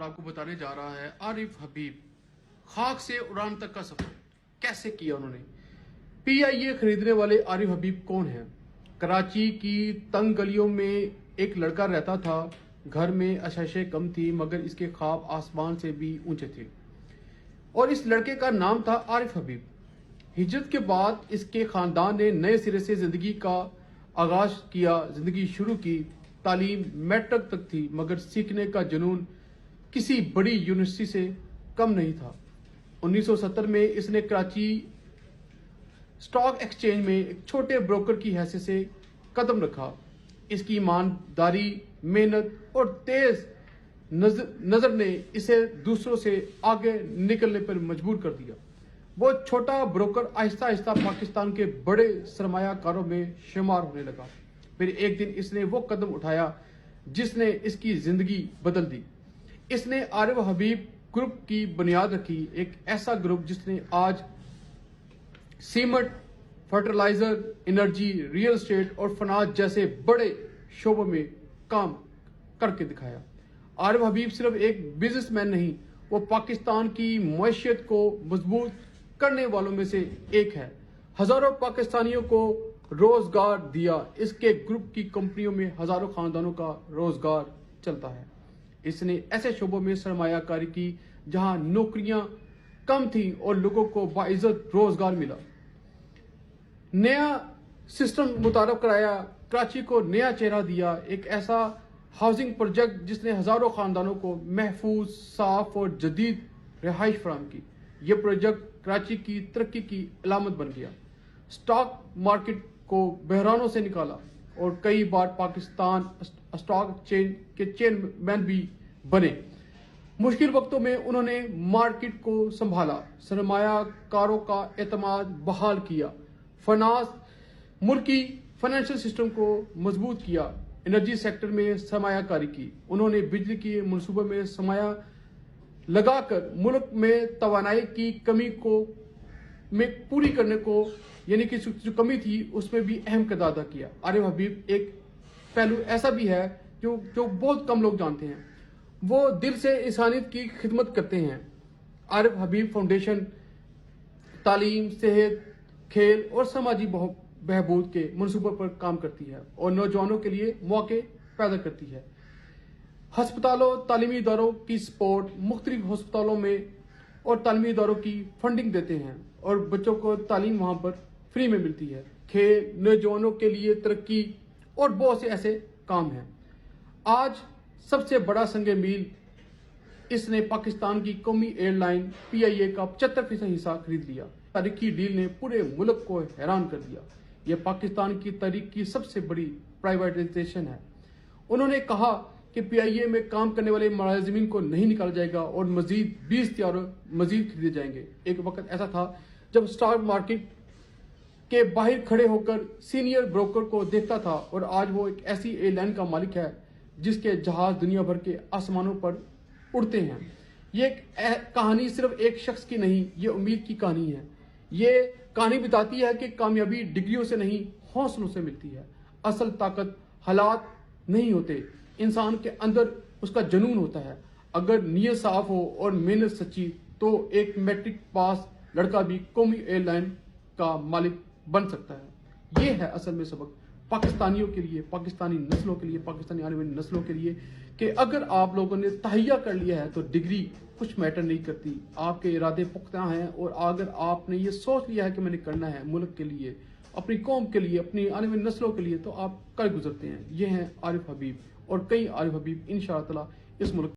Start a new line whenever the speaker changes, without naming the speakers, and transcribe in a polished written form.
आपको बताने जा रहा है आरिफ हबीब खाक से उड़ान तक का सफर कैसे किया उन्होंने। पीआईए खरीदने वाले आरिफ हबीब कौन है? कराची की तंग गलियों में एक लड़का रहता था। घर में आशाएं कम थी मगर इसके ख्वाब आसमान से भी ऊंचे थे और इस लड़के का नाम था आरिफ हबीब। हिजरत के बाद इसके खानदान ने नए सिरे से जिंदगी का आगाज किया, जिंदगी शुरू की। तालीम मैट्रिक तक थी मगर सीखने का जुनून किसी बड़ी यूनिवर्सिटी से कम नहीं था। 1970 में इसने कराची स्टॉक एक्सचेंज में एक छोटे ब्रोकर की हैसियत से कदम रखा। इसकी ईमानदारी, मेहनत और तेज नजर ने इसे दूसरों से आगे निकलने पर मजबूर कर दिया। वो छोटा ब्रोकर आहिस्ता आहिस्ता पाकिस्तान के बड़े सरमायाकारों में शुमार होने लगा। फिर एक दिन इसने वो कदम उठाया जिसने इसकी जिंदगी बदल दी। इसने आरिफ हबीब ग्रुप की बुनियाद रखी, एक ऐसा ग्रुप जिसने आज cement, fertiliser, energy, real estate और फनाज जैसे बड़े शोबों में काम करके दिखाया। आरिफ हबीब सिर्फ एक बिजनेसमैन नहीं, वो पाकिस्तान की मईशत को मजबूत करने वालों में से एक है। हजारों पाकिस्तानियों को रोजगार दिया। इसके ग्रुप की कंपनियों में हजारों खानदानों का रोजगार चलता है। इसने ऐसे शोबों में सरमायाकारी की जहां नौकरियां कम थी और लोगों को बाइज्जत रोजगार मिला। नया सिस्टम मुतारफ कराया, कराची को नया चेहरा दिया। एक ऐसा हाउसिंग प्रोजेक्ट जिसने हजारों खानदानों को महफूज, साफ और जदीद रिहाइश फराहम की। यह प्रोजेक्ट कराची की तरक्की की अलामत बन गया। स्टॉक मार्केट को बहरानों से निकाला और कई बार पाकिस्तान स्टॉक चेन के चेयरमैन भी बने। मुश्किल वक्तों में उन्होंने मार्केट को संभाला, सरमायाकारों का एतमाद बहाल किया, मुल्की फाइनेंशियल सिस्टम को मजबूत किया, एनर्जी सेक्टर में सरमायाकारी की। उन्होंने बिजली के मनसूबे में सरमाया लगाकर मुल्क में तवानाई की कमी को पूरी करने को, यानी कि जो कमी थी उसमें भी अहम किरदार अदा किया। आरिफ हबीब एक पहलू ऐसा भी है जो बहुत कम लोग जानते हैं। वो दिल से इंसानियत की खिदमत करते हैं। आरिफ हबीब फाउंडेशन तालीम, सेहत, खेल और समाजी बहबूद के मनसूबों पर काम करती है और नौजवानों के लिए मौके पैदा करती है। हस्पतालों, तालीमी इदारों की सपोर्ट, मुख्तलिफ हस्पतालों में और तालीमी इदारों की फंडिंग देते हैं और बच्चों को तालीम वहां पर फ्री में मिलती है। खेल, नौजवानों के लिए तरक्की और बहुत से ऐसे काम हैं। आज सबसे बड़ा संगे मील, इसने पाकिस्तान की कौमी एयरलाइन पीआईए का 75% हिस्सा खरीद लिया। तारीखी डील ने पूरे मुल्क को हैरान कर दिया। यह पाकिस्तान की तारीख की सबसे बड़ी प्राइवेटाइजेशन है। उन्होंने कहा कि पीआईए में काम करने वाले मुलाजिमीन को नहीं निकाला जाएगा और मजीद 20 तियारे मजीद खरीदे जाएंगे। एक वक्त ऐसा था जब स्टॉक मार्केट के बाहर खड़े होकर सीनियर ब्रोकर को देखता था और आज वो एक ऐसी एयरलाइन का मालिक है जिसके जहाज दुनिया भर के आसमानों पर उड़ते हैं। ये कहानी सिर्फ एक शख्स की नहीं, ये उम्मीद की कहानी है। ये कहानी बताती है कि कामयाबी डिग्रियों से नहीं, हौसलों से मिलती है। असल ताकत हालात नहीं होते, इंसान के अंदर उसका जुनून होता है। अगर नीयत साफ हो और मेहनत सच्ची तो एक मैट्रिक पास लड़का भी कौमी एयरलाइन का मालिक बन सकता है। ये है असल में सबक पाकिस्तानियों के लिए, पाकिस्तानी नस्लों के लिए, पाकिस्तानी आने वाली नस्लों के लिए कि अगर आप लोगों ने तहैया कर लिया है तो डिग्री कुछ मैटर नहीं करती। आपके इरादे पुख्ता हैं और अगर आपने ये सोच लिया है कि मैंने करना है मुल्क के लिए, अपनी कौम के लिए, अपनी आने वाली नस्लों के लिए, तो आप कर गुजरते हैं। ये हैं आरिफ हबीब और कई आरिफ हबीब इंशाअल्लाह ताला इस मुल्क